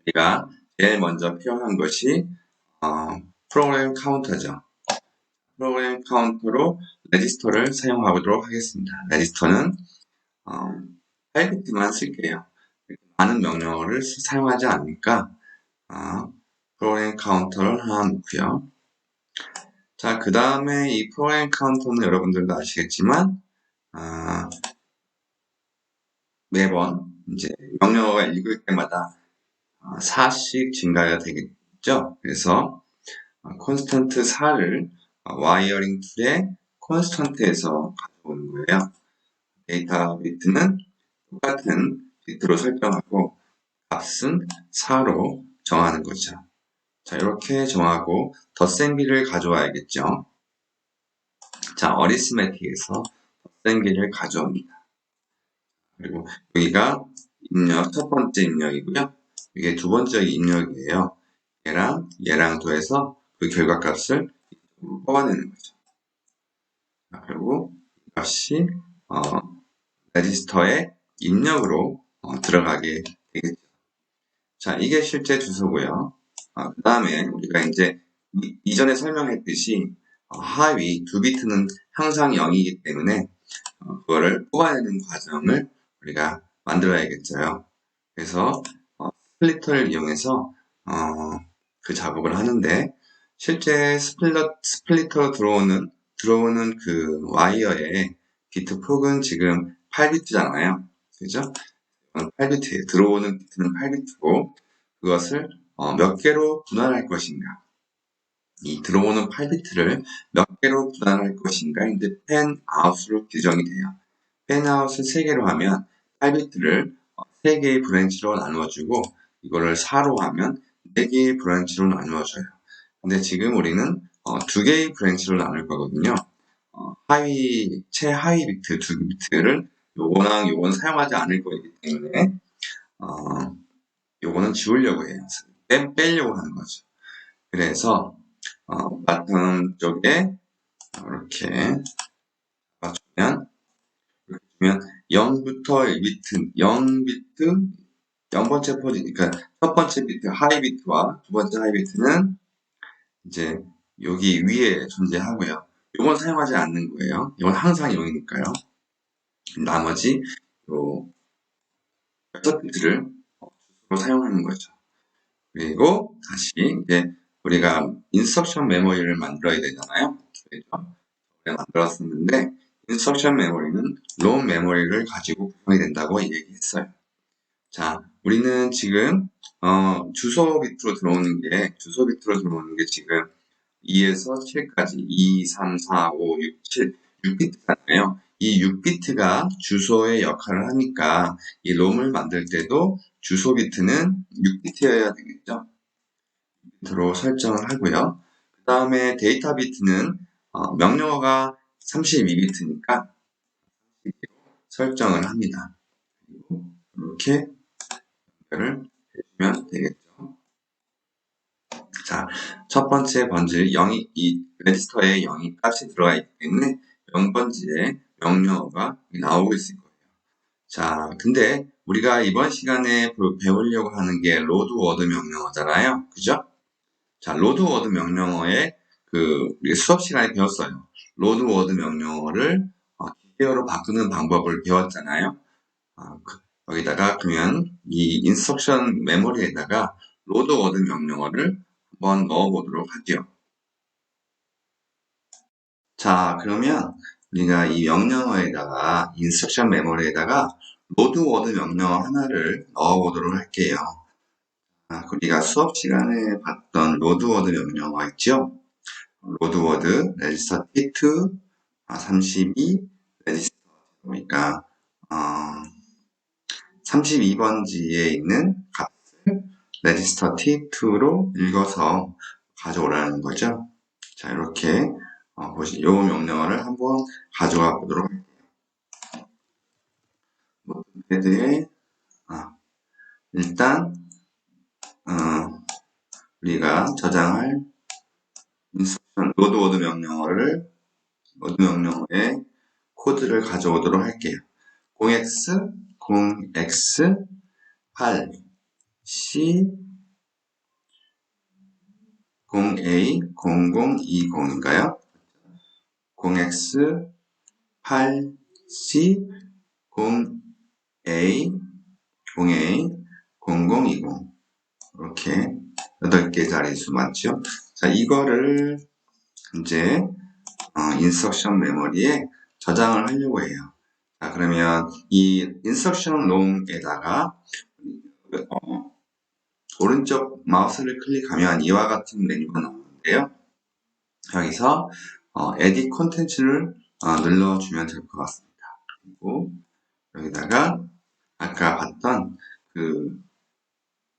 우리가 제일 먼저 필요한 것이 프로그램 카운터죠. 프로그램 카운터로 레지스터를 사용하도록 하겠습니다. 레지스터는 8비트만 쓸게요. 많은 명령어를 사용하지 않으니까 프로그램 카운터를 하나 놓고요. 자, 그 다음에 이 프로그램 카운터는 여러분들도 아시겠지만 매번 이제 명령어가 읽을 때마다 4씩 증가가 되겠죠. 그래서 콘스턴트 4를 와이어링 툴의 콘스턴트에서 가져오는 거예요. 데이터 비트는 똑같은 비트로 설정하고 값은 4로 정하는 거죠. 자, 이렇게 정하고 덧셈비를 가져와야겠죠. 자, 어리스매틱에서 덧셈비를 가져옵니다. 그리고 여기가 입력, 첫 번째 입력이고요. 이게 두 번째 입력이에요. 얘랑 더해서 그 결과값을 뽑아내는 거죠. 그리고 이 값이 레지스터의 입력으로 들어가게 되겠죠. 자, 이게 실제 주소고요. 그 다음에 우리가 이제 이전에 설명했듯이 하위 두 비트는 항상 0이기 때문에 그거를 뽑아내는 과정을 우리가 만들어야겠죠. 그래서 스플리터를 이용해서 그 작업을 하는데 실제 스플리터로 들어오는 그 와이어의 비트 폭은 지금 8비트잖아요. 그죠? 8비트에 들어오는 비트는 8비트고 그것을 몇 개로 분할할 것인가, 이 들어오는 8비트를 몇 개로 분할할 것인가 이제 팬아웃으로 규정이 돼요. 팬아웃을 3개로 하면 8비트를 3개의 브랜치로 나누어주고 이거를 4로 하면 4개의 브랜치로 나누어줘요. 근데 지금 우리는 2개의 브랜치로 나눌 거거든요. 최하위 비트 2비트를 요거랑 요건 사용하지 않을 거기 때문에 요거는 지우려고 해요. 빼려고 하는 거죠. 그래서 바텀 쪽에 이렇게 맞추면 0부터 1비트, 0비트, 0번째 포지, 그러니까 첫 번째 비트 하이 비트와 두 번째 하이 비트는 이제 여기 위에 존재하고요. 이건 사용하지 않는 거예요. 이건 항상 0이니까요. 나머지 요 6비트를 주소로 사용하는 거죠. 그리고 다시 이제 우리가 인스트럭션 메모리를 만들어야 되잖아요. 만들었었는데 인스트럭션 메모리는 롬 메모리를 가지고 구성이 된다고 얘기했어요. 자, 우리는 지금 주소 비트로 들어오는 게 지금 2에서 7까지 2, 3, 4, 5, 6, 7, 6비트잖아요. 이 6비트가 주소의 역할을 하니까 이 롬을 만들 때도 주소 비트는 6비트여야 되겠죠. 비트로 설정을 하고요. 그 다음에 데이터 비트는 명령어가 32비트니까 설정을 합니다. 그리고 이렇게 연결을 해주면 되겠죠. 자, 첫 번째 번질 0이 이 레지스터에 0이 값이 들어가 있기 때문에 0번지에 명령어가 나오고 있을 거예요. 자, 근데 우리가 이번 시간에 배우려고 하는 게 로드 워드 명령어잖아요. 그죠? 자, 로드 워드 명령어에 우리 수업 시간에 배웠어요. 로드 워드 명령어를 기계어로 바꾸는 방법을 배웠잖아요. 여기다가 그러면 이 인스트럭션 메모리에다가 로드 워드 명령어를 한번 넣어보도록 하죠. 자, 그러면 우리가 이 명령어에다가 인스트럭션 메모리에다가 로드 워드 명령어 하나를 넣어보도록 할게요. 우리가 수업 시간에 봤던 로드 워드 명령어 있죠? 로드 워드 레지스터 T2 32 레지스터 그러니까 32번지에 있는 값을 레지스터 T2로 읽어서 가져오라는 거죠. 자, 이렇게 이 명령어를 한번 가져가 보도록 할게요. 노트패드에 일단 우리가 저장할 인스트럭션 로드 명령어의 코드를 가져오도록 할게요. 0x 8 0A 0020인가요? 0X 8C 0A 0020 이렇게 8개 자릿수 맞죠? 자, 이거를 이제 인스트럭션 메모리에 저장을 하려고 해요. 자, 그러면 이 인스트럭션 롱에다가 오른쪽 마우스를 클릭하면 이와 같은 메뉴가 나오는데요. 여기서 edit 콘텐츠를 눌러주면 될 것 같습니다. 그리고 여기다가 아까 봤던 그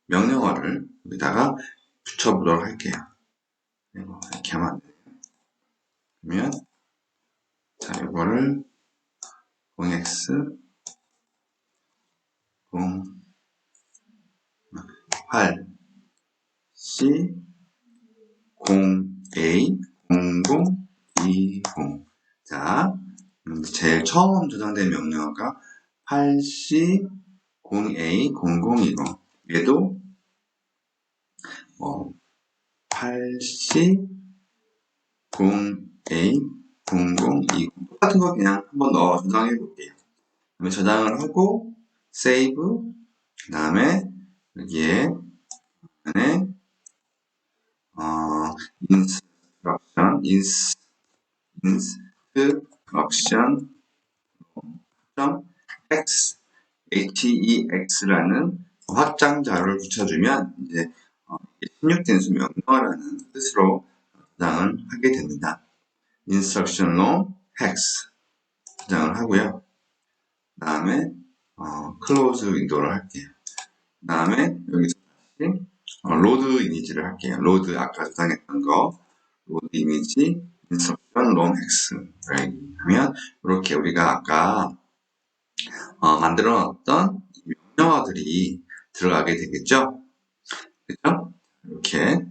명령어를 여기다가 붙여보도록 할게요. 이렇게 하면 안 돼요. 그러면 자, 이거를 0x 08 C 0A 0020 자, 제일 처음 저장된 명령어가 8C 0A 0020 얘도 8C 0A 0020 똑같은 거 그냥 한번 넣어 저장해 볼게요. 그러면 저장을 하고 세이브 그 다음에 여기에 안에 instruction x HEX라는 확장 자료를 붙여주면 이제 16진수 명령어라는 뜻으로 저장을 하게 됩니다. instruction로 hex 저장을 하고요. 그 다음에 close 윈도우를 할게요. 그 다음에 여기서 다시 로드 이미지를 할게요. 로드 아까 저장했던 거 로드 이미지 instruction long hex 하면 이렇게 우리가 아까 만들어 놨던 명령어들이 들어가게 되겠죠. 그죠? 이렇게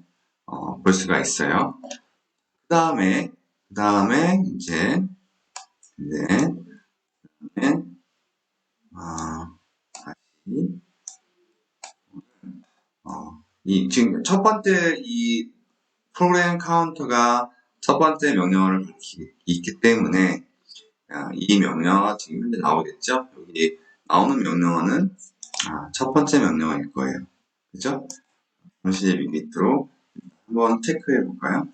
볼 수가 있어요. 그 다음에 이제 다시 지금 첫 번째 이 프로그램 카운터가 첫 번째 명령어를 있기 때문에 이 명령어가 지금 현재 나오겠죠? 여기 나오는 명령어는 첫 번째 명령어일 거예요. 그죠? 잠시 밑으로 한번 체크해 볼까요?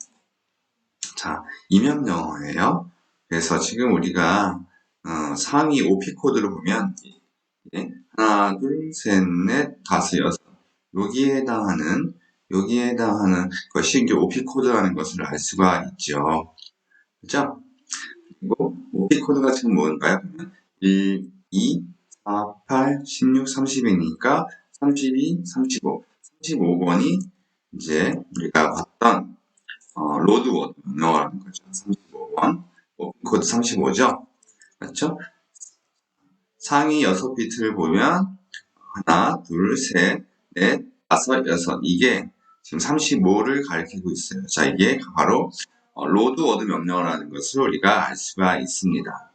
자, 이 명령어예요. 그래서 지금 우리가 상위 OP 코드를 보면 하나, 둘, 셋, 넷, 다섯, 여섯 여기에 해당하는 것이 이제 OP 코드라는 것을 알 수가 있죠. 그죠? 그리고 OP 코드가 지금 뭔가요? 1, 2, 4, 8, 16, 30이니까 32, 35, 35번이 이제 우리가 봤던 로드 워드 명령어라는 거죠. 35번 OP 코드 35죠. 맞죠? 상위 6비트를 보면 하나, 둘, 셋, 넷, 다섯, 여섯 이게 지금 35를 가리키고 있어요. 자, 이게 바로 로드 워드 명령어라는 것을 우리가 알 수가 있습니다.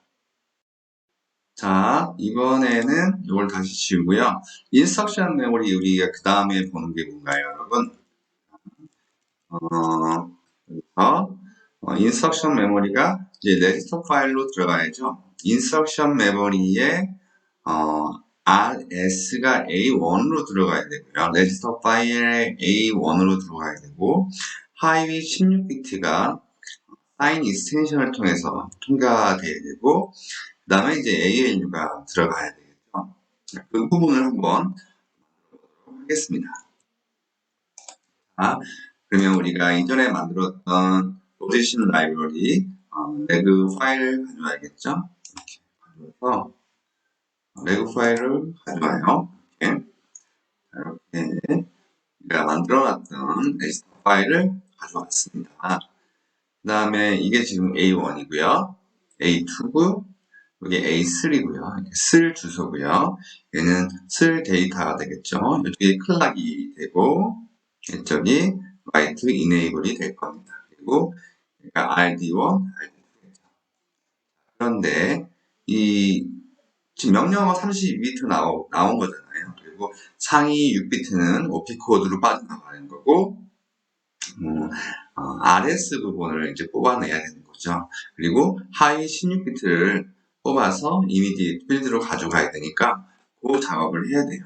자, 이번에는 이걸 다시 지우고요. 인스트럭션 메모리 우리가 그 다음에 보는 게 뭔가요, 여러분? 인스트럭션 메모리가 이제 레지스터 파일로 들어가야죠. 인스트럭션 메모리에 RS가 A1으로 들어가야 되고요. 레지스터 파일에 A1으로 들어가야 되고 하위 16비트가 사인 익스텐션을 통해서 통과돼야 되고 그 다음에 이제 ALU가 들어가야 되겠죠. 그 부분을 한번 하겠습니다. 그러면 우리가 이전에 만들었던 로지션 라이브러리 레그 파일을 가져와야겠죠. 이렇게 가져와서 레그 파일을 가져와요. 이렇게 우리가 만들어놨던 레지스터 파일을 가져왔습니다. 그 다음에 이게 지금 A1이고요. A2고 이게 A3고요. 쓸 주소고요. 얘는 쓸 데이터가 되겠죠. 이쪽이 클락이 되고 이쪽이 write enable이 될 겁니다. 그리고 RD1, RD2겠죠. 그런데 이 지금 명령어 32비트 나온 거잖아요. 그리고 상위 6비트는 OP 코드로 빠져나가는 거고, RS 부분을 이제 뽑아내야 되는 거죠. 그리고 하위 16비트를 뽑아서 이미디에이트 필드로 가져가야 되니까 그 작업을 해야 돼요.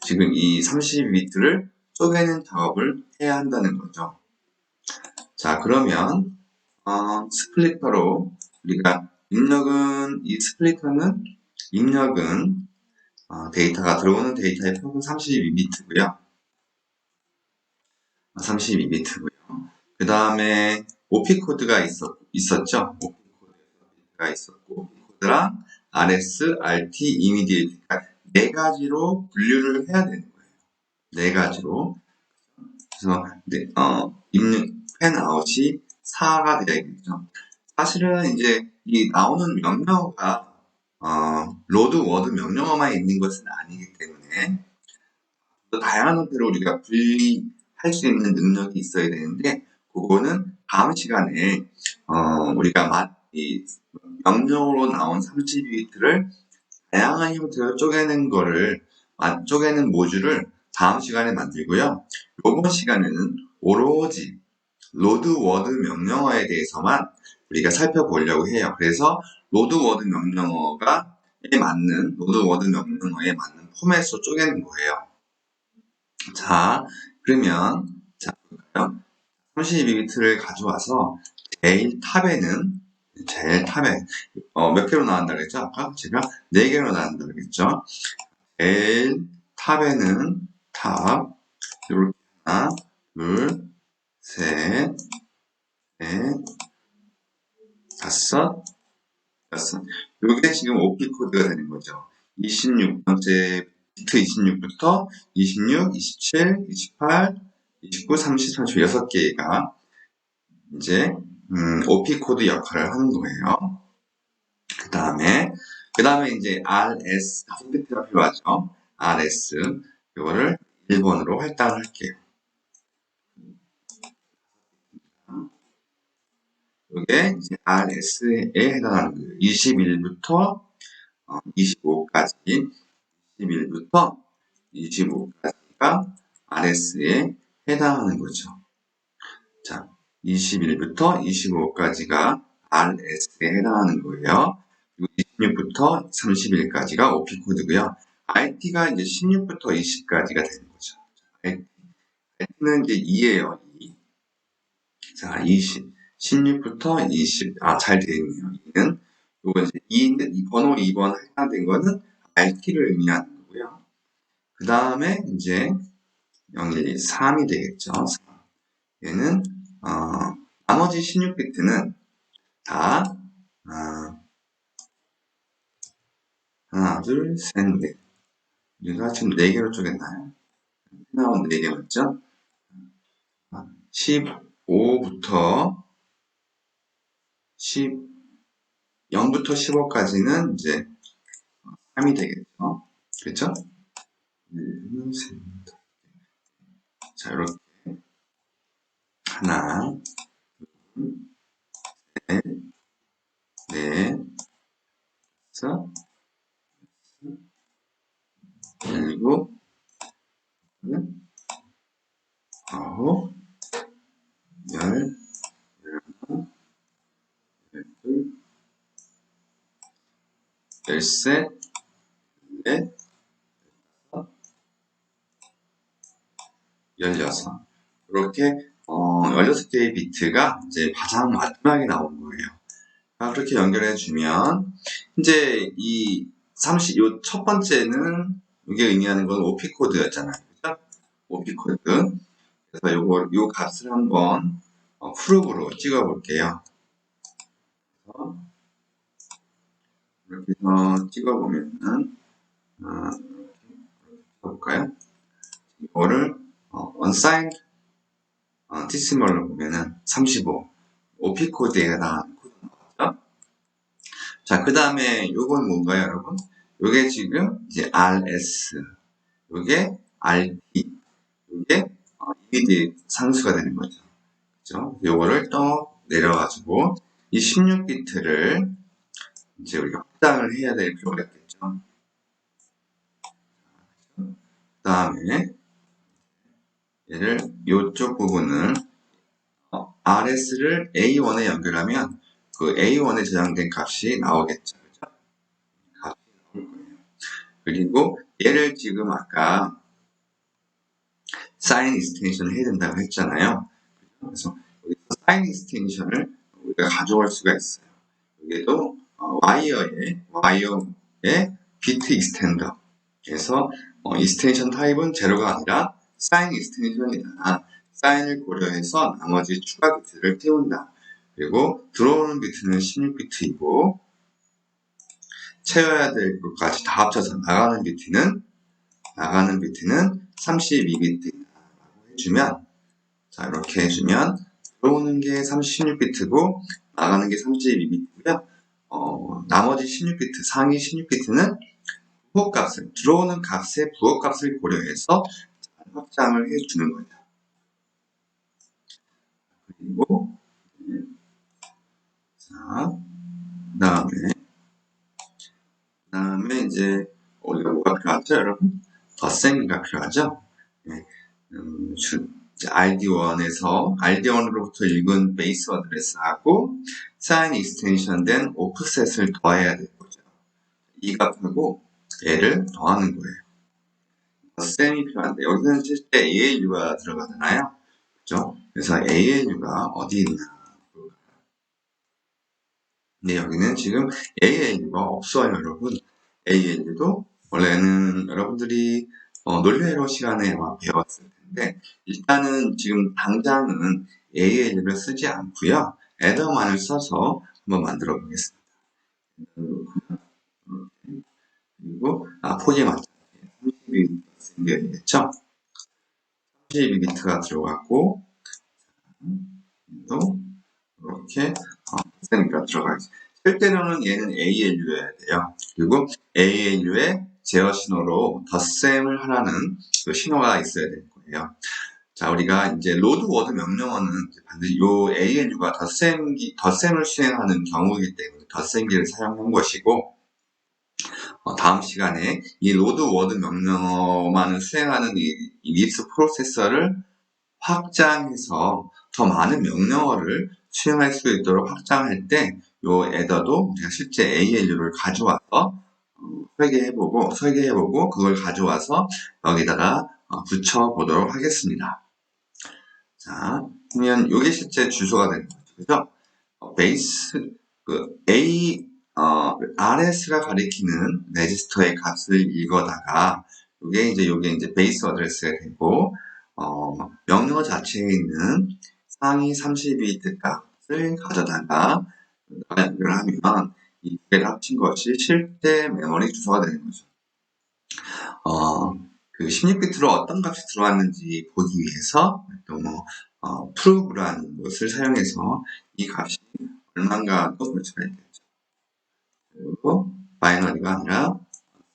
지금 이 32비트를 쪼개는 작업을 해야 한다는 거죠. 자, 그러면 스플리터로 우리가 이 스플리터는 입력은 데이터가 들어오는 데이터의 폭은 32비트고요. 32비트고요. 그 다음에 OP 코드가 있었죠. OP 코드가 있었고, OP 코드랑 RS, RT, 이미디에이트, 그러니까 네 가지로 분류를 해야 되는 거예요. 네 가지로. 그래서 입력 펜아웃이 4가 되어야겠죠. 사실은 이제 이 나오는 명령어가 로드 워드 명령어만 있는 것은 아니기 때문에 또 다양한 형태로 우리가 분리할 수 있는 능력이 있어야 되는데, 그거는 다음 시간에 우리가 이 명령어로 나온 32비트를 다양한 형태로 쪼개는 모듈을 다음 시간에 만들고요. 이번 시간에는 오로지 로드 워드 명령어에 대해서만 우리가 살펴보려고 해요. 그래서 로드 워드 명령어에 맞는 포맷으로 쪼개는 거예요. 자, 그러면 볼까요? 32비트를 가져와서 제일 탑에는 몇 개로 나온다 그랬죠? 아까 제가 4개로 나온다 그랬죠? 제일 탑에는 이렇게 하나, 둘, 셋, 넷, 다섯. 이게 지금 OP 코드가 되는 거죠. 26번째 비트 26부터 26, 27, 28, 29, 30, 30 6개가 이제 OP 코드 역할을 하는 거예요. 그 다음에 이제 RS 5비트가 필요하죠. RS 이거를 1번으로 할당을 할게요. 이게 이제 RS에 해당하는 거예요. 21부터 25까지 21부터 25까지가 RS에 해당하는 거죠. 자, 21부터 25까지가 RS에 해당하는 거예요. 그리고 26부터 31까지가 OP 코드고요. RT가 이제 16부터 20까지가 되는 거죠. RT는 이제 2예요. 2. 자, 16부터 20. 잘 되어 있네요. 2는. 요거 이제 2인데, 이 번호 2번 해당된 거는 RT를 의미하는 거고요. 그 다음에 이제 3이 되겠죠. 3. 얘는, 나머지 16비트는 다, 하나, 둘, 셋, 넷. 우리가 지금 4개로 쪼갰나요? 나온 4개 맞죠? 15부터 0부터 15까지는 이제 3이 되겠죠? 그렇죠? 자, 이렇게 하나, 둘, 셋, 넷, 다섯, 일곱, 아홉, 열, 열하나, 열둘, 열셋, 넷, 열여섯. 이렇게 16개의 비트가 이제 가장 마지막에 나온 거예요. 그렇게 연결해주면 이제 요 첫 번째는 이게 의미하는 건 OP 코드였잖아요. 그죠? OP 코드. 그래서 요 값을 한번 프로브로 찍어 볼게요. 이렇게 해서 찍어 보면은 볼까요? 이거를 unsigned decimal로 보면은 35 OP 코드에 해당하는 코드 나왔죠? 자, 그 다음에 요건 뭔가요, 여러분? 요게 지금 이제 RS, 요게 RT, 요게 이미디 상수가 되는 거죠. 그죠? 요거를 또 내려가지고 이 16비트를 이제 우리가 확장을 해야 될 필요가 있겠죠. 그 다음에 얘를 이쪽 부분을 RS를 A1에 연결하면 그 A1에 저장된 값이 나오겠죠. 그죠? 값이 나올 거예요. 그리고 얘를 지금 아까 사인 익스텐션을 해야 된다고 했잖아요. 그래서 여기서 사인 익스텐션을 우리가 가져올 수가 있어요. 여기도 와이어에 비트 익스텐더. 그래서 익스텐션 타입은 제로가 아니라 사인 익스텐션이다. 사인을 고려해서 나머지 추가 비트를 띄운다. 그리고 들어오는 비트는 16비트이고 채워야 될 것까지 다 합쳐서 나가는 비트는 32비트라고 해주면, 자, 이렇게 해주면 들어오는 게 36비트고 나가는 게 32비트고요. 나머지 16비트, 상위 16비트는 부호값을, 들어오는 값의 부호값을 고려해서 확장을 해주는 거예요. 그리고 자, 그다음에 이제 우리가 뭐가 필요하죠, 여러분? 덧셈기가 필요하죠. 네. RD1으로부터 읽은 베이스 어드레스하고 사인 익스텐션 된 오프셋을 더해야 될 거죠. 이 값하고 얘를 더하는 거예요. 덧셈이 필요한데 여기서는 실제 ALU가 들어가잖아요. 그렇죠? 그래서 ALU가 어디 있나? 근데 여기는 지금 ALU가 없어요, 여러분. ALU도 원래는 여러분들이 논리회로 시간에 아마 배웠을 텐데 일단은 지금 당장은 ALU를 쓰지 않고요. 애더만을 써서 한번 만들어 보겠습니다. 그리고 포지에 맞춰 32비트 생겨야겠죠? 32비트가 들어갔고 또 이렇게 가 들어가야지. 실제로는 얘는 ALU여야 돼요. 그리고 ALU에 제어 신호로 덧셈을 하라는 그 신호가 있어야 될 거예요. 자, 우리가 이제 로드 워드 명령어는 반드시 요 ALU가 덧셈을 수행하는 경우이기 때문에 덧셈기를 사용한 것이고, 다음 시간에 이 로드 워드 명령어만을 수행하는 이 립스 프로세서를 확장해서 더 많은 명령어를 수행할 수 있도록 확장할 때 요 에더도 우리가 실제 ALU를 가져와서 설계해보고 그걸 가져와서 여기다가 붙여보도록 하겠습니다. 자, 그러면 이게 실제 주소가 되는 거죠. 그죠? 베이스, RS가 가리키는 레지스터의 값을 읽어다가 요게 이제 베이스 어드레스가 되고, 명령어 자체에 있는 상위 32비트 값을 가져다가 연결하면 이 두 개를 합친 것이 실제 메모리 주소가 되는 거죠. 그 16비트로 어떤 값이 들어왔는지 보기 위해서 또 prove라는 것을 사용해서 이 값이 얼마인가 또 볼 수가 있겠죠. 그리고 바이너리가 아니라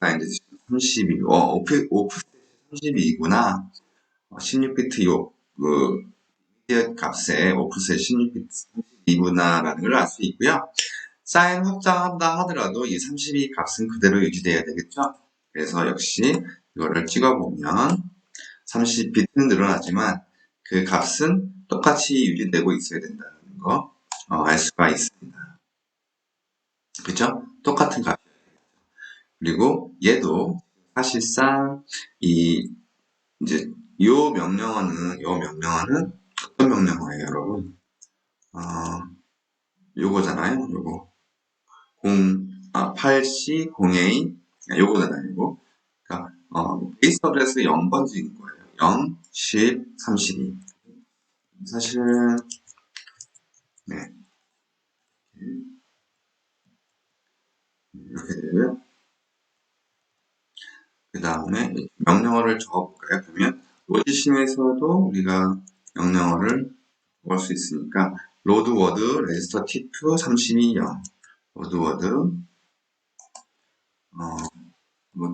사인드 32, 오프셋 32이구나. 16비트 그 값의 오프셋 16비트 32구나라는 걸 알 수 있고요. 사인 확장한다 하더라도 이 32 값은 그대로 유지돼야 되겠죠. 그래서 역시 이거를 찍어보면 30비트는 늘어나지만 그 값은 똑같이 유지되고 있어야 된다는 거 알 수가 있습니다. 그죠? 똑같은 값. 그리고 얘도 사실상 이제 요 명령어는 어떤 명령어예요, 여러분? 요거잖아요, 요거. 8C02 요거잖아요, 요거. 그러니까 베이스 어드레스 0번지인 거예요. 0, 10, 32. 사실은 네, 이렇게 되고요. 그 다음에 명령어를 적어볼까요? 그러면 로지심에서도 우리가 명령어를 적을 수 있으니까 로드 워드 레지스터 T2 32 0 로드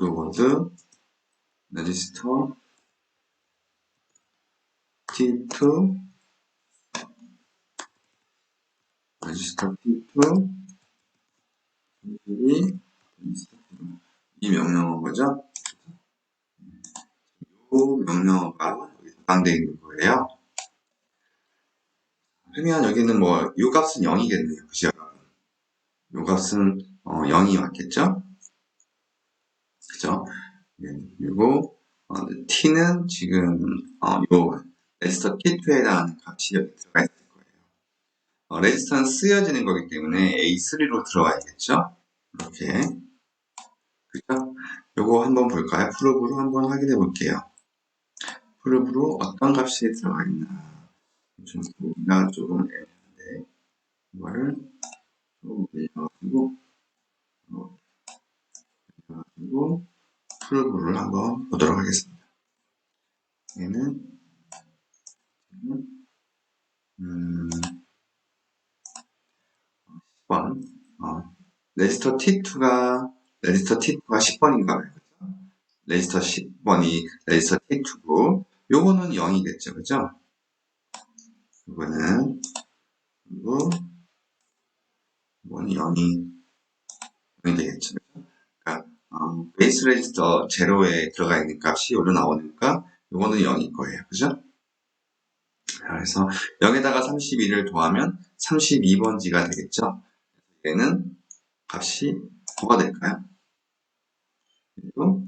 워드 레지스터 T2 이 명령어 거죠. 요 명령어가 여기 저장되어 있는 거예요. 그러면 여기는 뭐 요 값은 0이겠네요. 그죠? 요 값은 0이 맞겠죠? 그죠? 그리고 t는 지금 요 레지스터 T2에 해당하는 값이 여기 들어가 있을 거예요. 레지스터는 쓰여지는 거기 때문에 A3로 들어가야겠죠? 이렇게. 그죠? 요거 한번 볼까요? 프로브로 한번 확인해 볼게요. 프로브로 어떤 값이 들어가 있나. 좀 보기가 조금 애매한데, 이거를 좀 올려가지고, 프로브를 한번 보도록 하겠습니다. 얘는, 10번. 레지스터 T2가 10번인가 봐요. 레지스터 10번이 레지스터 T2고, 요거는 0이겠죠. 그죠? 이거는, 그리고, 이거는 0이 되겠죠. 그러니까, 베이스 레지스터 제로에 들어가 있는 값이 여기로 나오니까, 요거는 0일 거예요. 그죠? 그래서 여기다가 32를 더하면 32번지가 되겠죠. 얘는 값이 뭐가 될까요? 그리고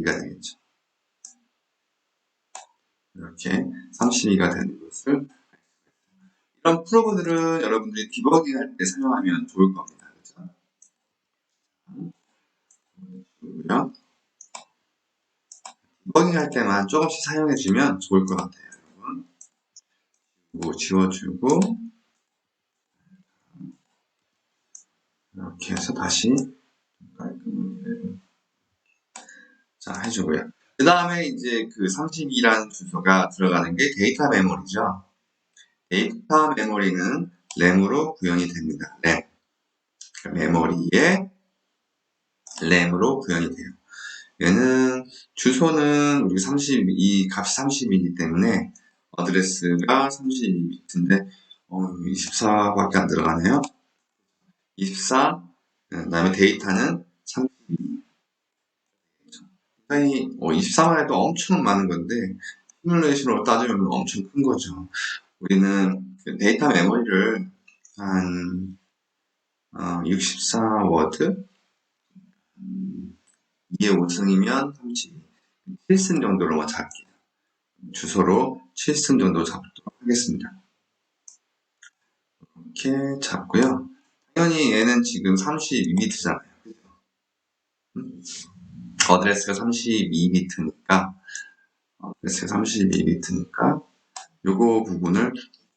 2가 되겠죠. 이렇게 32가 되는 것을 이런 프로그램들은 여러분들이 디버깅 할 때 사용하면 좋을 겁니다. 그렇죠? 그리고요. 디버깅 할 때만 조금씩 사용해주면 좋을 것 같아요. 여러분. 뭐 지워주고 이렇게 해서 다시 깔끔하게 자 해주고요. 그 다음에 이제 그 32라는 주소가 들어가는 게 데이터 메모리죠. 데이터 메모리는 램으로 구현이 됩니다. 램. 메모리에 램으로 구현이 돼요. 얘는 주소는 우리 32 값이 30이기 때문에 어드레스가 32비트인데 24밖에 안 들어가네요. 24 그다음에 데이터는 32. 굉장히 24만 해도 엄청 많은 건데 시뮬레이션으로 따지면 엄청 큰 거죠. 우리는 그 데이터 메모리를 한 64워드 2의 5승이면 32 7승 정도로만 잡게요. 주소로 7승 정도 잡도록 하겠습니다. 이렇게 잡고요. 당연히 얘는 지금 32비트잖아요. 어드레스가 32비트니까 요거 부분을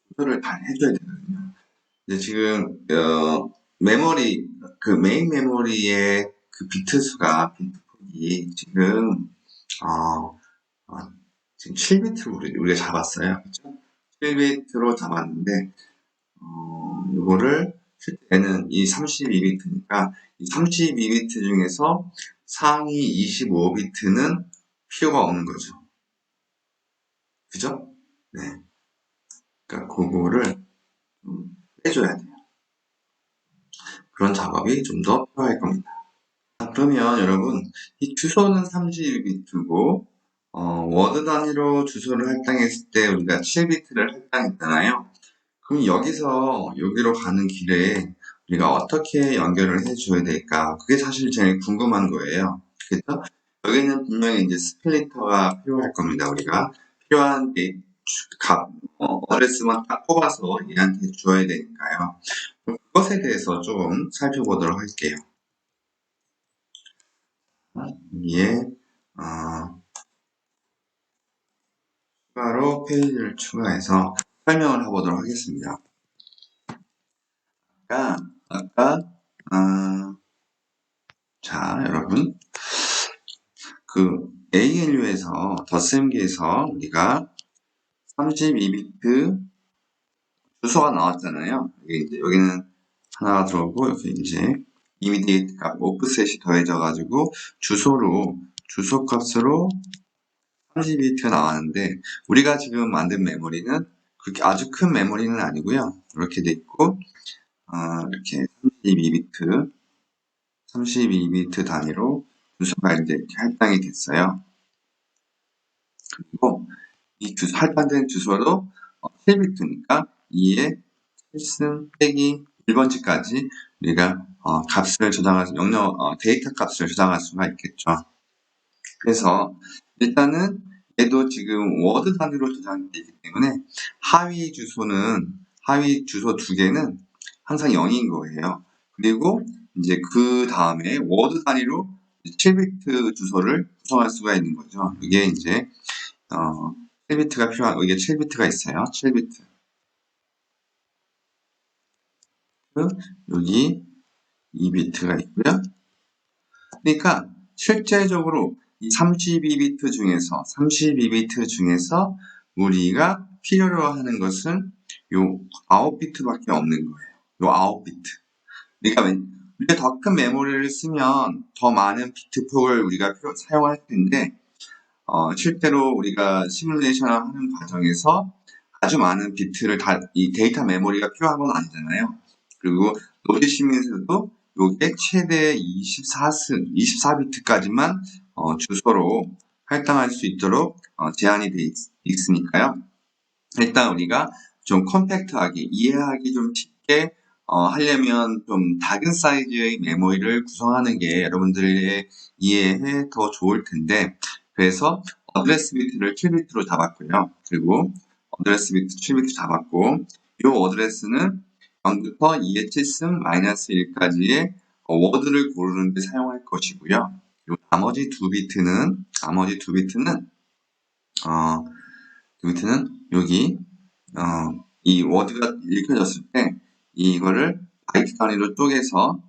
조절을 다 해줘야 되거든요. 이제 지금 메모리 그 메인 메모리의 그 비트 수가 비트 폭이 지금 지금 7비트로 우리가 잡았어요. 그렇죠? 7비트로 잡았는데 이거를 실제는 이 32비트니까 이 32비트 중에서 상위 25비트는 필요가 없는 거죠. 그죠? 네. 그러니까 그거를 좀 빼줘야 돼요. 그런 작업이 좀 더 필요할 겁니다. 그러면 여러분 이 주소는 32비트고 워드 단위로 주소를 할당했을 때 우리가 7비트를 할당했잖아요. 그럼 여기서 여기로 가는 길에 우리가 어떻게 연결을 해줘야 될까? 그게 사실 제일 궁금한 거예요. 그죠? 여기는 분명히 이제 스플리터가 필요할 겁니다. 우리가 필요한 어드레스만 딱 뽑아서 얘한테 줘야 되니까요. 그것에 대해서 조금 살펴보도록 할게요. 여기에 추가로 페이지를 추가해서 설명을 해보도록 하겠습니다. 아까 자 여러분 그 ALU에서 덧셈기에서 우리가 32비트 주소가 나왔잖아요. 여기는 하나가 들어오고 여기 이제 이미디에이트 값 오프셋이 더해져가지고 주소 값으로 32비트가 나왔는데 우리가 지금 만든 메모리는 그렇게 아주 큰 메모리는 아니고요. 이렇게 돼 있고 이렇게 32비트 단위로 주소가 이제 이렇게 할당이 됐어요. 그리고 이 주소, 할당된 주소도 7비트니까 2에 7승 빼기 1번지까지 우리가 값을 저장할 수, 데이터 값을 저장할 수가 있겠죠. 그래서 일단은 얘도 지금 워드 단위로 저장이 되기 때문에 하위 주소 두 개는 항상 0인 거예요. 그리고 이제 그 다음에 워드 단위로 7비트 주소를 구성할 수가 있는 거죠. 이게 이제 7비트가 이게 7비트가 있어요. 7비트. 여기 2비트가 있고요. 그러니까 실제적으로 이 32비트 중에서 우리가 필요로 하는 것은 요 9비트밖에 없는 거예요. 요 9비트. 그러니까 우리가 더 큰 메모리를 쓰면 더 많은 비트 폭을 우리가 사용할 텐데 실제로 우리가 시뮬레이션을 하는 과정에서 아주 많은 비트를 이 데이터 메모리가 필요한 건 아니잖아요. 그리고 로직 시뮬에서도 요게 최대 24비트까지만 주소로 할당할 수 있도록 제한이 돼 있으니까요. 일단 우리가 좀 컴팩트하게 이해하기 좀 쉽게 하려면 좀 작은 사이즈의 메모리를 구성하는 게 여러분들의 이해에 더 좋을 텐데, 그래서 어드레스 비트를 7비트로 잡았고요. 그리고 어드레스 비트 7비트 잡았고, 이 어드레스는 0부터 2의 7승 마이너스 1까지의 워드를 고르는 데 사용할 것이고요. 요 나머지 두 비트는 여기 이 워드가 읽혀졌을 때 이거를 바이트 단위로 쪼개서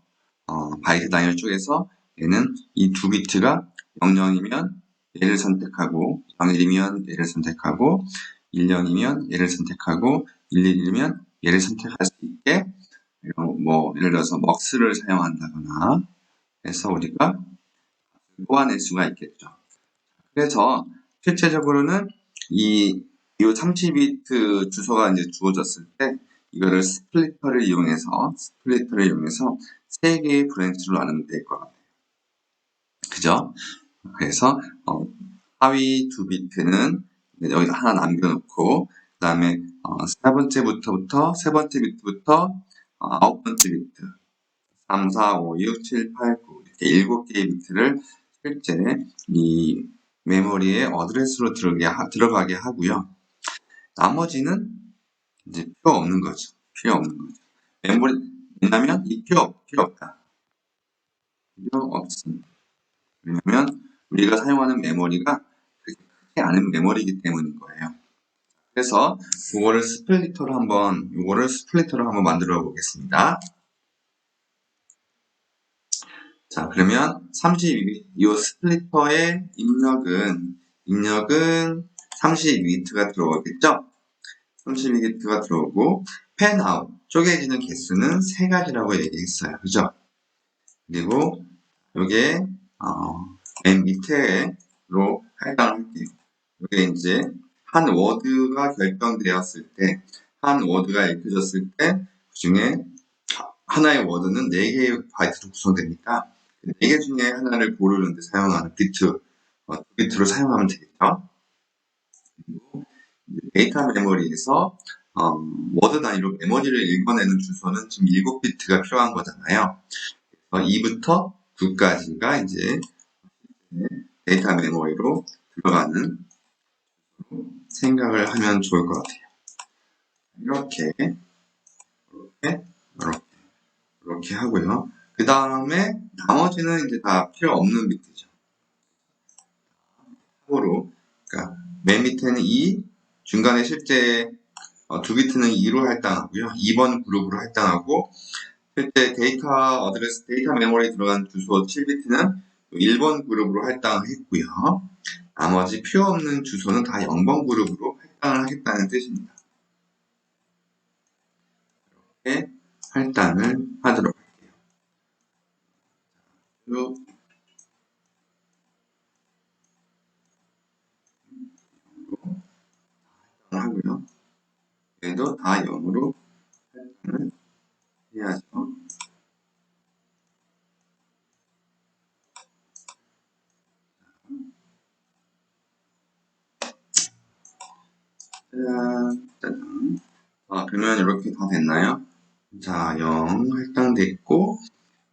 얘는 이 두 비트가 00이면 얘를 선택하고 01이면 얘를 선택하고 10이면 얘를 선택하고 111이면 얘를 선택할 수 있게 예를 들어서 먹스를 사용한다거나 해서 우리가 뽑아낼 수가 있겠죠. 그래서 실제적으로는 이 32비트 주소가 이제 주어졌을 때 이거를 스플리터를 이용해서 3개의 브랜치로 나누면 될 것 같아요. 그죠? 그래서 하위 2비트는 여기다 하나 남겨놓고 그 다음에 세 번째 비트부터 9번째 비트 3, 4, 5, 6, 7, 8, 9 이렇게 7개의 비트를 실제 이 메모리에 어드레스로 들어가게 하고요. 나머지는 이제 필요 없는 거죠. 왜냐면 이 필요 없다. 필요 없습니다. 왜냐면 우리가 사용하는 메모리가 그렇게 크지 않은 메모리이기 때문인 거예요. 그래서 이거를 스플리터로 한번 만들어 보겠습니다. 자, 그러면 이 스플리터의 입력은 32비트가 들어오겠죠? 32비트가 들어오고 팬아웃 쪼개지는 개수는 3가지라고 얘기했어요. 그죠? 그리고 요게 맨 밑에로 할당할게요. 요게 이제 한 워드가 결정되었을 때, 한 워드가 읽혀졌을 때, 그 중에 하나의 워드는 4개의 바이트로 구성되니까 4개 중에 하나를 고르는 데 사용하는 비트로 사용하면 되겠죠. 그리고 데이터 메모리에서 워드 단위로 메모리를 읽어내는 주소는 지금 7비트가 필요한 거잖아요. 2부터 9까지가 이제 데이터 메모리로 들어가는 생각을 하면 좋을 것 같아요. 이렇게 하고요. 그 다음에 나머지는 이제 다 필요 없는 비트죠. 참고로, 그러니까 맨 밑에는 2, 중간에 실제 2비트는 2로 할당하고요. 2번 그룹으로 할당하고, 실제 데이터 메모리에 들어간 주소 7비트는 1번 그룹으로 할당을 했고요. 나머지 필요 없는 주소는 다 0번 그룹으로 할당을 하겠다는 뜻입니다. 이렇게 할당을 하도록 할게요. 쭉 하고요. 얘도 다 0으로 할당을 해야죠. 짜잔. 그러면 이렇게 다 됐나요? 자, 0 할당됐고,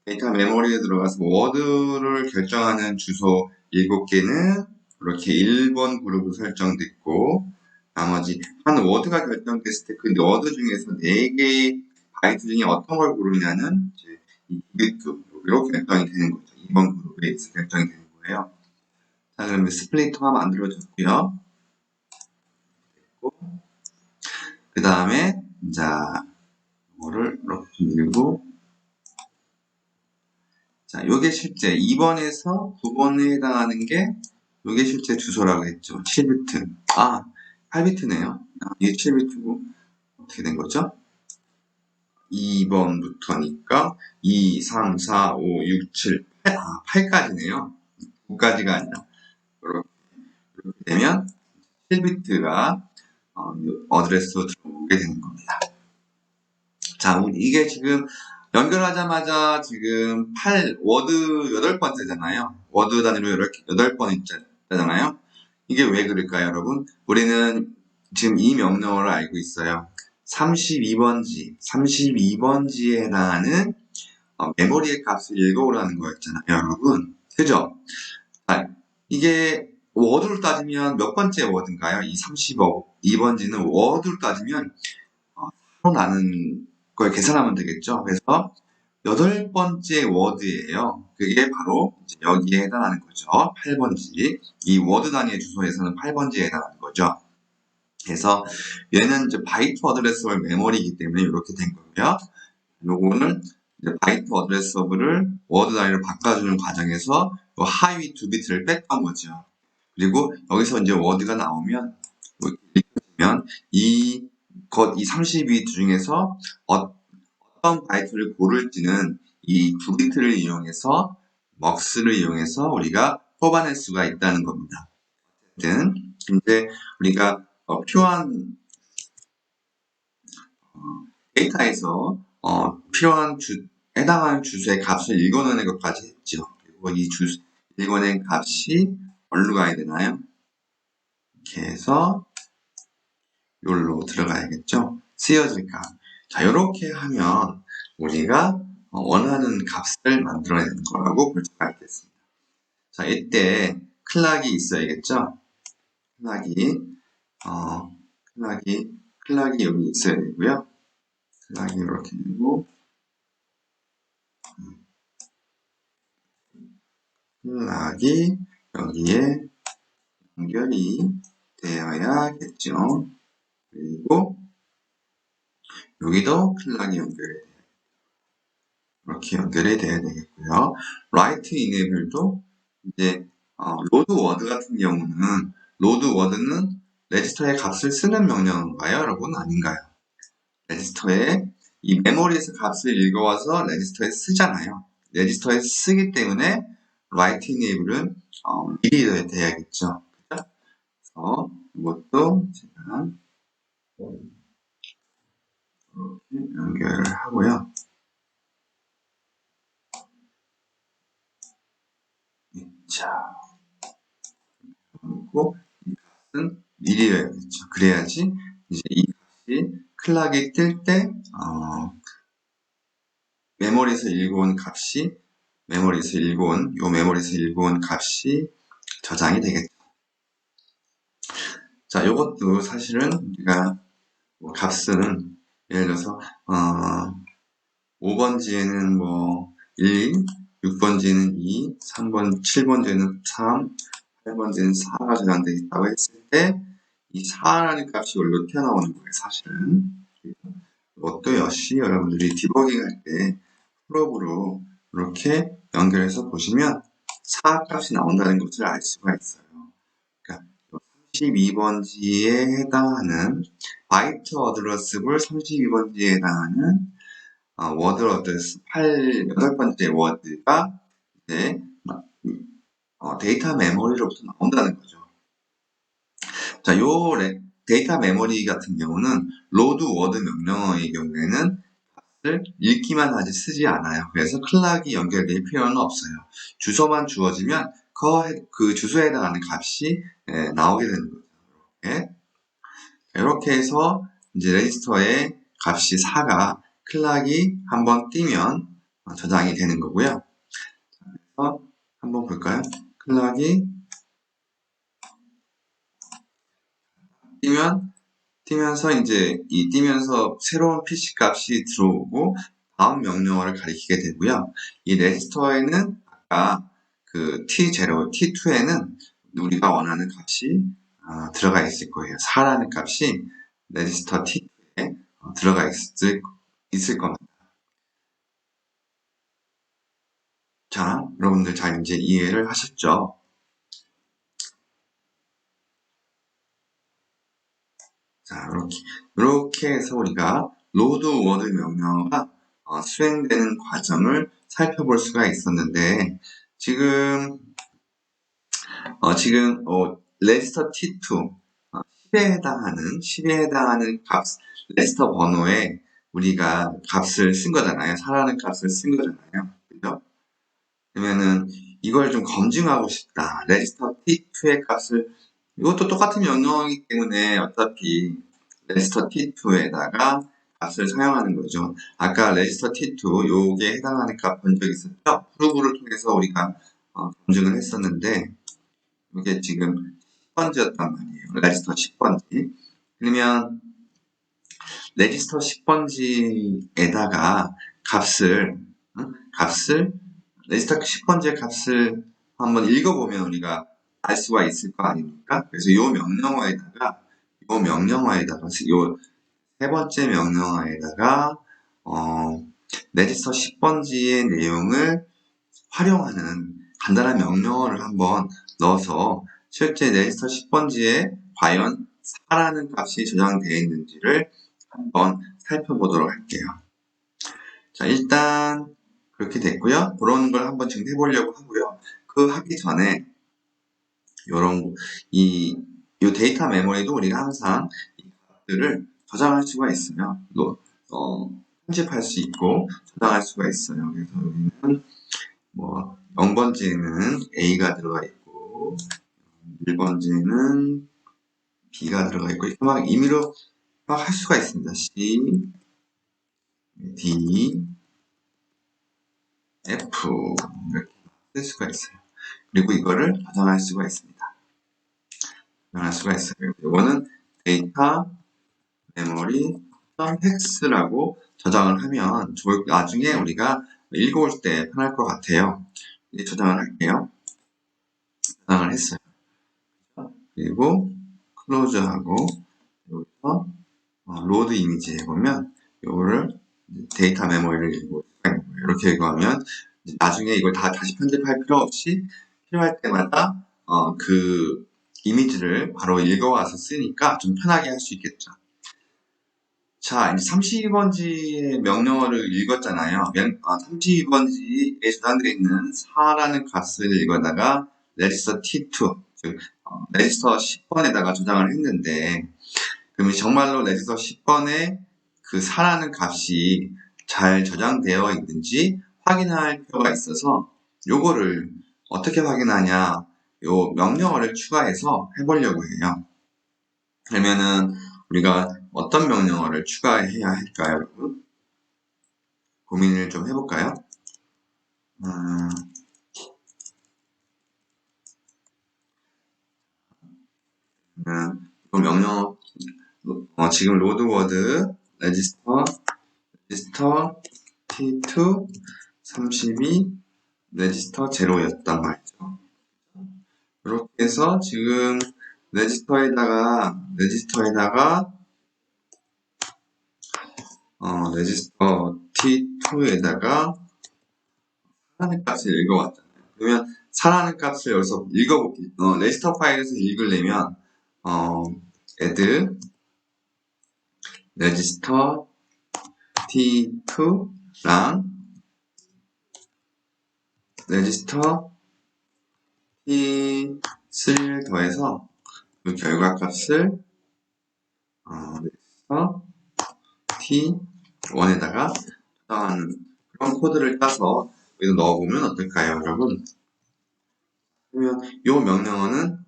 데이터 메모리에 들어가서 워드를 결정하는 주소 7개는 이렇게 1번 그룹으로 설정됐고, 나머지 한 워드가 결정됐을 때 그 워드 중에서 4개의 바이트 중에 어떤 걸 고르냐는 이제 이 비트로 결정이 되는 거죠. 2번 그룹에 있어 결정이 되는 거예요. 자, 그러면 스플리터가 만들어졌고요. 그 다음에 자, 이거를 이렇게 밀고, 자, 요게 실제 2번에서 9번에 해당하는 게 요게 실제 주소라고 했죠. 7비트. 8비트네요. 이게 7비트고 어떻게 된 거죠? 2번부터니까 2, 3, 4, 5, 6, 7, 8, 8까지네요. 9까지가 아니라 이렇게 되면 7비트가 어드레스로 들어오게 되는 겁니다. 자, 이게 지금 연결하자마자 지금 워드 8번째잖아요. 워드 단위로 8번 있잖아요. 이게 왜 그럴까요, 여러분? 우리는 지금 이 명령어를 알고 있어요. 32번지에 해당하는 메모리의 값을 읽어오라는 거였잖아요, 여러분. 그죠? 이게 워드로 따지면 몇 번째 워드인가요? 이 32번지는 워드로 따지면 서로 나는 걸 계산하면 되겠죠. 그래서 8번째 워드예요. 그게 바로 이제 여기에 해당하는 거죠. 8번지. 이 워드 단위의 주소에서는 8번지에 해당하는 거죠. 그래서 얘는 이제 바이트 어드레스블 메모리이기 때문에 이렇게 된 거고요. 요거는 이제 바이트 어드레스블을 워드 단위로 바꿔주는 과정에서 하위 2비트를 뺐던 거죠. 그리고 여기서 이제 워드가 나오면 이 32비트 중에서 어떤 바이트를 고를지는 이 2비트를 이용해서 먹스를 이용해서 우리가 뽑아낼 수가 있다는 겁니다. 어쨌든 이제 우리가 필요한 데이터에서 필요한 해당하는 주소의 값을 읽어내는 것까지 했죠. 그리고 이 읽어낸 값이 어디로 가야 되나요? 이렇게 해서 여기로 들어가야겠죠. 쓰여질 값. 자, 이렇게 하면 우리가 원하는 값을 만들어내는 거라고 볼 수가 있겠습니다. 자, 이때 클락이 있어야겠죠. 클락이 여기 있어야 되고요. 클락이 이렇게 되고, 클락이 여기에 연결이 되어야겠죠. 그리고 여기도 클락이 이렇게 연결이 돼야 되겠고요. write enable도 이제 로드 워드 같은 경우는 로드 워드는 레지스터의 값을 쓰는 명령인가요, 여러분? 아닌가요? 레지스터에 이 메모리에서 값을 읽어와서 레지스터에 쓰잖아요. 레지스터에 쓰기 때문에 write enable은 미리 돼야겠죠. 그죠? 그래서 이것도 제가 이렇게 연결을 하고요. 자, 그리고 이 값은 미리 해야겠죠. 그래야지 이제 이 값이 클락이 뜰 때 메모리에서 읽어온 값이 저장이 되겠죠. 자, 요것도 사실은 우리가 값은 예를 들어서 5번지에는 1, 6번지에는 2, 7번지에는 3, 8번지에는 4가 저장되어 있다고 했을 때 이 4라는 값이 원래 튀어나오는 거예요, 사실은. 이것도 역시 여러분들이 디버깅 할 때 프로브로 이렇게 연결해서 보시면 4 값이 나온다는 것을 알 수가 있어요. 그러니까 32번지에 해당하는 바이트 어드레스블 32번지에 해당하는 워드 어드레스 8번째 워드가 이제 데이터 메모리로부터 나온다는 거죠. 자, 데이터 메모리 같은 경우는 로드 워드 명령어의 경우에는 값을 읽기만 하지 쓰지 않아요. 그래서 클락이 연결될 필요는 없어요. 주소만 주어지면 그 주소에 해당하는 값이 나오게 되는 거죠. 이렇게. 이렇게 해서 이제 레지스터의 값이 4가 클락이 한번 뛰면 저장이 되는 거고요. 그래서 한번 볼까요? 클락이 뛰면서 이제 이 뛰면서 새로운 PC 값이 들어오고 다음 명령어를 가리키게 되고요. 이 레지스터에는 아까 그 T0, T2에는 우리가 원하는 값이 들어가 있을 거예요. 4라는 값이 레지스터 T2에 들어가 있을 겁니다. 자, 여러분들 잘 이제 이해를 하셨죠? 자, 이렇게 해서 우리가 로드 워드 명령어가 수행되는 과정을 살펴볼 수가 있었는데, 지금 레지스터 T2, 10에 해당하는 레지스터 번호에 우리가 값을 쓴 거잖아요. 4라는 값을 쓴 거잖아요. 그죠? 그러면은 이걸 좀 검증하고 싶다. 레지스터 T2의 값을, 이것도 똑같은 명령어이기 때문에 어차피 레지스터 T2에다가 값을 사용하는 거죠. 아까 레지스터 T2 요게 해당하는 값 본 적 있었죠? 프로브를 통해서 우리가 검증을 했었는데 이게 지금 10번지였단 말이에요. 레지스터 10번지. 그러면 레지스터 10번지에다가 값을 레지스터 10번지의 값을 한번 읽어보면 우리가 알 수가 있을 거 아닙니까? 그래서 요 세 번째 명령어에다가 레지스터 10번지의 내용을 활용하는 간단한 명령어를 한번 넣어서 실제 레지스터 10번지에 과연 4라는 값이 저장되어 있는지를 한번 살펴보도록 할게요. 자, 일단 그렇게 됐고요. 그런 걸 한번 지금 해보려고 하고요. 그 하기 전에 이 데이터 메모리도 우리가 항상 이 값들을 저장할 수가 있어요. 편집할 수 있고 저장할 수가 있어요. 그래서 여기는 0번지에는 A가 들어가 있고 1번지에는 B가 들어가 있고 이렇게 막 임의로 막 할 수가 있습니다. C, D, F 이렇게 쓸 수가 있어요. 그리고 이거를 저장할 수가 있습니다. 이거는 데이터 메모리 헥스라고 저장을 하면 나중에 우리가 읽어올 때 편할 것 같아요. 이제 저장을 할게요. 저장을 했어요. 그리고 클로즈하고 여기서 로드 이미지 해보면 이거를 데이터 메모리를 읽을 수가 있는 거예요. 이렇게 읽어하면 나중에 이걸 다시 편집할 필요 없이 필요할 때마다 그 이미지를 바로 읽어와서 쓰니까 좀 편하게 할 수 있겠죠. 자, 이제 32번지의 명령어를 읽었잖아요. 32번지에 저장되어 있는 4라는 값을 읽어다가 레지스터 T2, 즉 레지스터 10번에다가 저장을 했는데 그러면 정말로 레지스터 10번에 그 4라는 값이 잘 저장되어 있는지 확인할 필요가 있어서 요거를 어떻게 확인하냐, 요 명령어를 추가해서 해보려고 해요. 그러면은 우리가 어떤 명령어를 추가해야 할까요, 여러분? 고민을 좀 해볼까요? 이 명령어 지금 로드워드 레지스터 T2 32 레지스터 0였단 말이죠. 이렇게 해서 지금 레지스터 T2에다가 4라는 값을 읽어왔잖아요. 그러면 4라는 값을 여기서 레지스터 파일에서 읽으려면 add 레지스터 T2랑 레지스터 T3를 더해서 그 결과값을 레지스터 T1에다가 저장하는 그런 코드를 따서 여기서 넣어보면 어떨까요, 여러분? 그러면 이 명령어는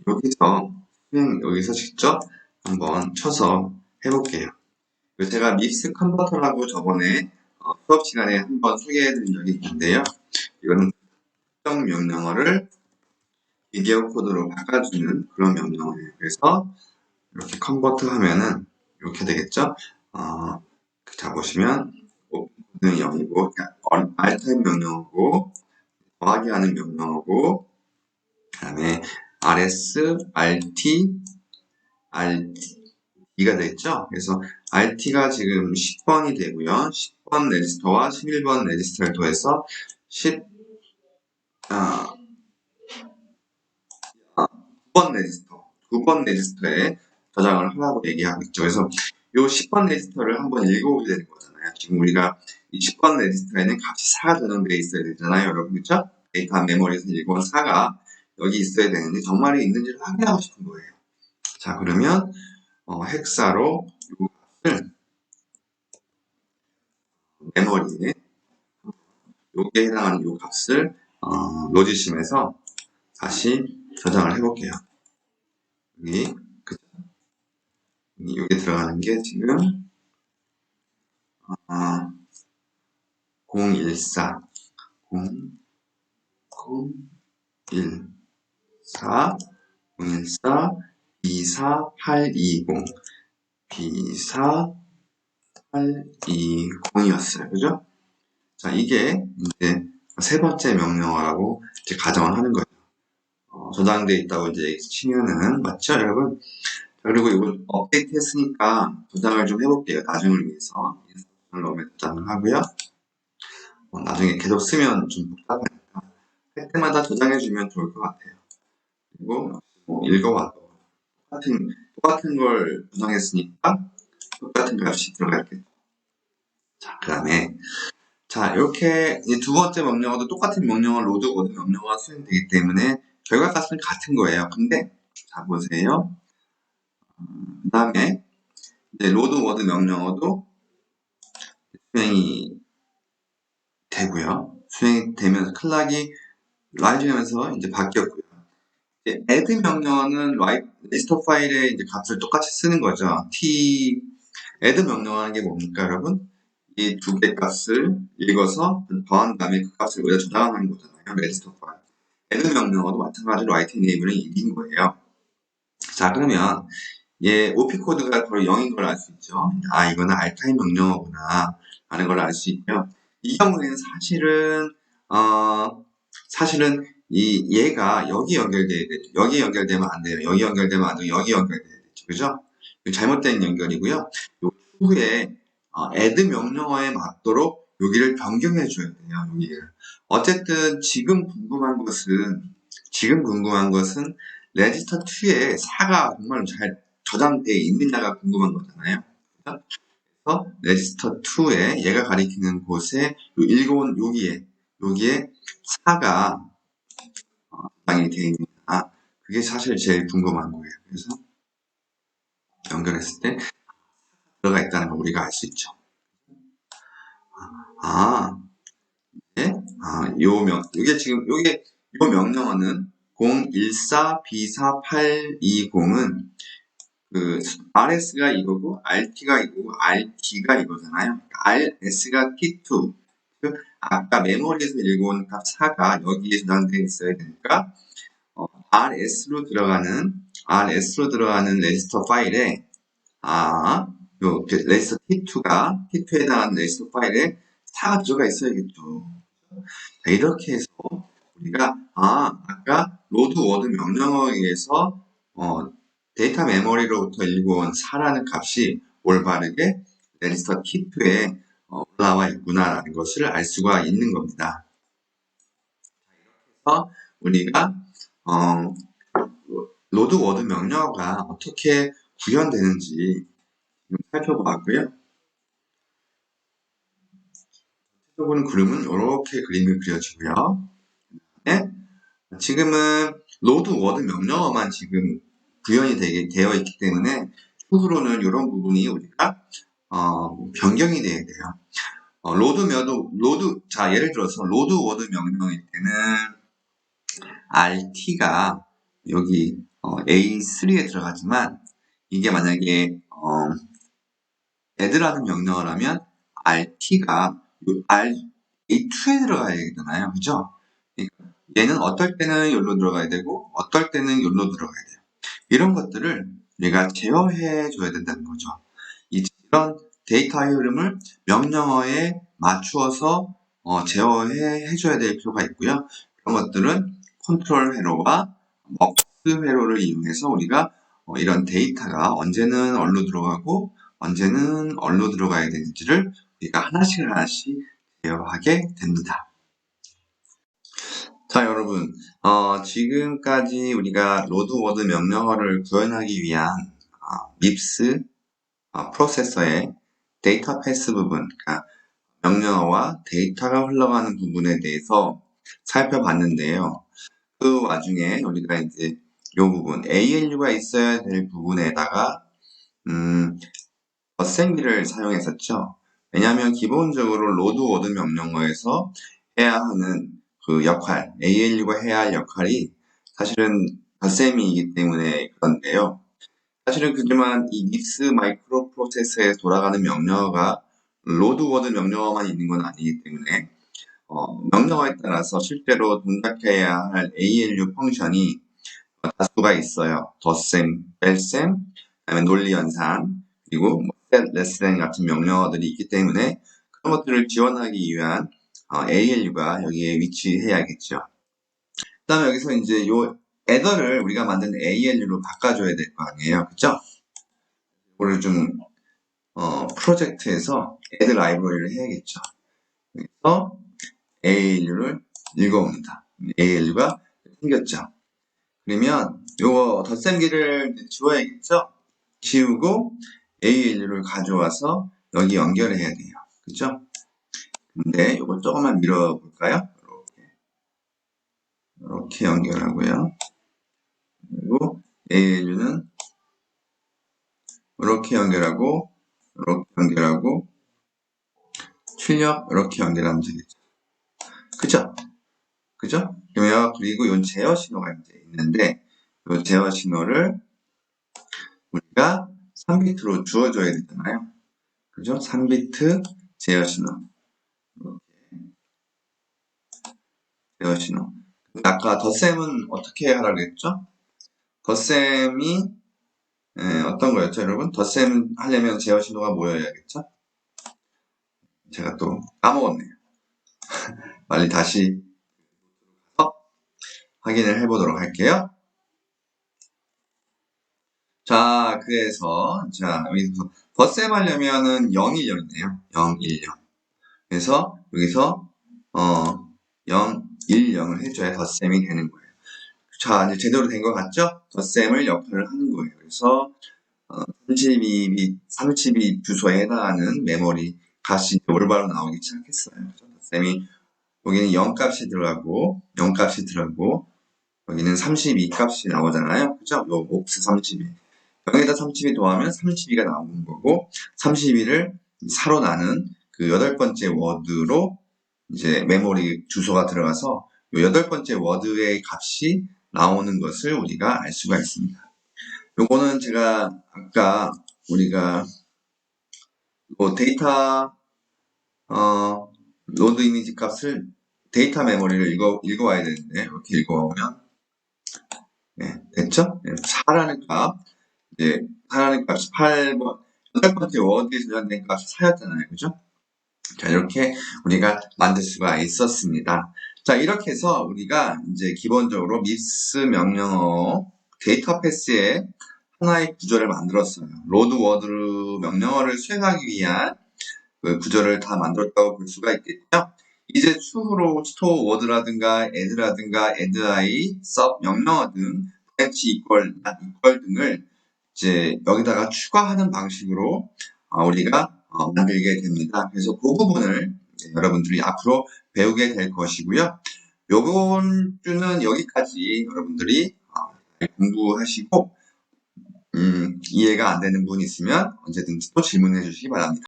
여기서 직접 한번 쳐서 해볼게요. 제가 밉스 컨버터라고 저번에 수업 시간에 한번 소개해드린 적이 있는데요. 이거는 특정 명령어를 비디오 코드로 바꿔주는 그런 명령어예요. 그래서 이렇게 컨버트 하면은 이렇게 되겠죠. 자 보시면 오픈코드는 0이고 R타입 명령어고 더하기 하는 명령어고 그 다음에 RS, RT, RT가 됐죠. 그래서 RT가 지금 10번이 되고요. 10번 레지스터와 11번 레지스터를 더해서 9번 레지스터에 저장을 하라고 얘기하고 있죠. 그래서 이 10번 레지스터를 한번 읽어보게 되는 거잖아요. 지금 우리가 이 10번 레지스터에는 값이 4가 저장되어 있어야 되잖아요. 여러분, 그렇죠? 데이터 메모리에서 읽어온 4가 여기 있어야 되는데 정말이 있는지를 확인하고 싶은 거예요. 자, 그러면 헥사로 이 값을 메모리에 여기에 해당하는 이 값을 로지심에서 다시 저장을 해볼게요. 여기 들어가는 게 지금 014 014 014 24820 24820이었어요. 그죠? 자, 이게 이제 세 번째 명령어라고 이제 가정을 하는 거죠. 저장되어 있다고 이제 치면은, 맞죠, 여러분? 자, 그리고 이걸 업데이트 했으니까 저장을 좀 해볼게요. 나중을 위해서. 인스톨을 넣으면 저장을 하고요. 나중에 계속 쓰면 좀 복잡하니까 할 때마다 저장해주면 좋을 것 같아요. 그리고 읽어봐도 똑같은 걸 저장했으니까 똑같은 값이 들어갈게요. 자, 그 다음에 자, 이렇게 이제 두 번째 명령어도 똑같은 명령어 로드 워드 명령어가 수행되기 때문에 결과값은 같은 거예요. 근데 자 보세요. 그 다음에 이제 로드 워드 명령어도 수행이 되고요. 수행이 되면서 클락이 라이즈 하면서 이제 바뀌었고요. 이제 add 명령어는 레지스터 파일에 이제 값을 똑같이 쓰는 거죠. add 명령어라는 게 뭡니까, 여러분? 이 두 개 값을 읽어서 더한 다음에 그 값을 여기다 저장하는 거잖아요. 레지스터 파일. add 명령어도 마찬가지로 write enable은 1인 거예요. 자, 그러면 OP 코드가 바로 0인 걸 알 수 있죠. 이거는 R타입 명령어구나 라는 걸 알 수 있고요. 이 경우에는 사실은 얘가 여기 연결돼야 되죠. 여기 연결되면 안 돼요. 여기 연결되면 안 되고 여기 연결돼야 되죠. 그죠? 잘못된 연결이고요. 요 후에 add 명령어에 맞도록 여기를 변경해 줘야 돼요. 여기를. 어쨌든 지금 궁금한 것은 레지스터 2에 4가 정말 잘 저장되어 있느냐가 궁금한 거잖아요. 그래서 레지스터 2에 얘가 가리키는 곳에 읽어온 여기에 4가 저장이 되어 있느냐. 그게 사실 제일 궁금한 거예요. 그래서 연결했을 때 들어가 있다는 걸 우리가 알 수 있죠. 요 명령어는 014B4820은 그 RS가 이거고 RT가 이거고 RT가 이거잖아요. RS가 T2. 아까 메모리에서 읽어온 값 4가 여기에 저장되어 있어야 되니까 RS로 들어가는 레지스터 파일에 요 레지스터 T2에 해당하는 레지스터 파일에 4가 들어가 있어야겠죠. 자, 이렇게 해서 우리가 아까 로드 워드 명령어에 의해서 데이터 메모리로부터 읽어온 4라는 값이 올바르게 레지스터 T2에 올라와 있구나라는 것을 알 수가 있는 겁니다. 그래서 우리가 로드 워드 명령어가 어떻게 구현되는지 살펴보았고요. 전체적으로 그림은 이렇게 그림이 그려지고요. 네? 지금은 로드 워드 명령어만 지금 구현이 되어 있기 때문에 추후로는 이런 부분이 우리가 변경이 돼야 돼요. 자, 예를 들어서 로드 워드 명령일 때는 RT가 여기 A3에 들어가지만 이게 만약에 add라는 명령어라면 RT가 A2에 들어가야 되잖아요. 그죠? 그러니까 얘는 어떨 때는 여기로 들어가야 되고 어떨 때는 여기로 들어가야 돼요. 이런 것들을 우리가 제어해 줘야 된다는 거죠. 이런 데이터의 흐름을 명령어에 맞추어서 제어해 줘야 될 필요가 있고요. 그런 것들은 컨트롤 회로와 먹스 회로를 이용해서 우리가 이런 데이터가 언제는 어디로 들어가고 언제는 어디로 들어가야 되는지를 우리가 하나씩 제어하게 됩니다. 자, 여러분, 지금까지 우리가 로드 워드 명령어를 구현하기 위한 밉스 프로세서의 데이터 패스 부분, 그러니까 명령어와 데이터가 흘러가는 부분에 대해서 살펴봤는데요. 그 와중에 우리가 이제 이 부분, ALU가 있어야 될 부분에다가 어셈기를 사용했었죠. 왜냐하면 기본적으로 로드 워드 명령어에서 해야 하는 그 역할, ALU가 해야 할 역할이 사실은 어셈이기 때문에 그런데요. 사실은 그지만 이 밉스 마이크로 프로세서에 돌아가는 명령어가 로드 워드 명령어만 있는 건 아니기 때문에 명령어에 따라서 실제로 동작해야 할 ALU 펑션이 다수가 있어요. 덧셈, 뺄셈, 그다음에 논리 연산, 그리고 set, less than 같은 명령어들이 있기 때문에 그런 것들을 지원하기 위한 ALU가 여기에 위치해야겠죠. 그다음에 여기서 이제 요 애더를 우리가 만든 ALU로 바꿔줘야 될 거 아니에요, 그죠? 이거를 좀 프로젝트에서 add 라이브러리를 해야겠죠. 그래서 ALU를 읽어옵니다. ALU가 생겼죠. 그러면 요거 덧셈기를 지워야겠죠? 지우고 ALU를 가져와서 여기 연결해야 돼요. 그죠? 근데 요거 조금만 밀어볼까요? 이렇게 연결하고요. 그리고 ALU는 이렇게 연결하고 이렇게 연결하고 출력 이렇게 연결하면 되겠죠. 그죠? 그죠? 그리고 이 제어 신호가 이제 있는데 이 제어 신호를 우리가 3비트로 주어줘야 되잖아요. 그죠? 3비트 제어 신호. 제어 신호. 아까 덧셈은 어떻게 하라고 했죠? 덧셈이 어떤 거였죠, 여러분? 덧셈 하려면 제어 신호가 뭐여야겠죠? 제가 또 까먹었네요. 빨리 다시 확인을 해보도록 할게요. 자, 그래서 여기서 덧셈 하려면은 010이네요. 010. 그래서 여기서 0, 1, 0을 해줘야 덧셈이 되는 거예요. 자, 이제 제대로 된 것 같죠? 덧셈을 역할을 하는 거예요. 그래서 32 주소에 해당하는 메모리 값이 올바로 나오기 시작했어요. 덧셈이 여기는 0 값이 들어가고 0 값이 들어가고 여기는 32 값이 나오잖아요. 그죠? 요 옵스 32. 0에다 32 더하면 32가 나오는 거고 32를 4로 나눈 그 8번째 워드로 이제 메모리 주소가 들어가서 요 8번째 워드의 값이 나오는 것을 우리가 알 수가 있습니다. 요거는 제가 아까 우리가 데이터 로드 이미지 값을 데이터 메모리를 읽어와야 되는데 이렇게 읽어오면 네, 됐죠? 4라는 값 이제 4라는 값이 8번째 워드에 저장된 값이 4였잖아요. 그죠? 자, 이렇게 우리가 만들 수가 있었습니다. 자, 이렇게 해서 우리가 이제 기본적으로 밉스 명령어 데이터 패스의 하나의 구조를 만들었어요. 로드 워드 명령어를 수행하기 위한 그 구조를 다 만들었다고 볼 수가 있겠죠. 이제 추후로 스토어 워드라든가 add라든가 addI, sub 명령어 등 branch equal 등을 이제 여기다가 추가하는 방식으로 우리가 만들게 됩니다. 그래서 그 부분을 여러분들이 앞으로 배우게 될 것이고요. 요번 주는 여기까지 여러분들이 공부하시고 이해가 안 되는 부분이 있으면 언제든지 또 질문해 주시기 바랍니다.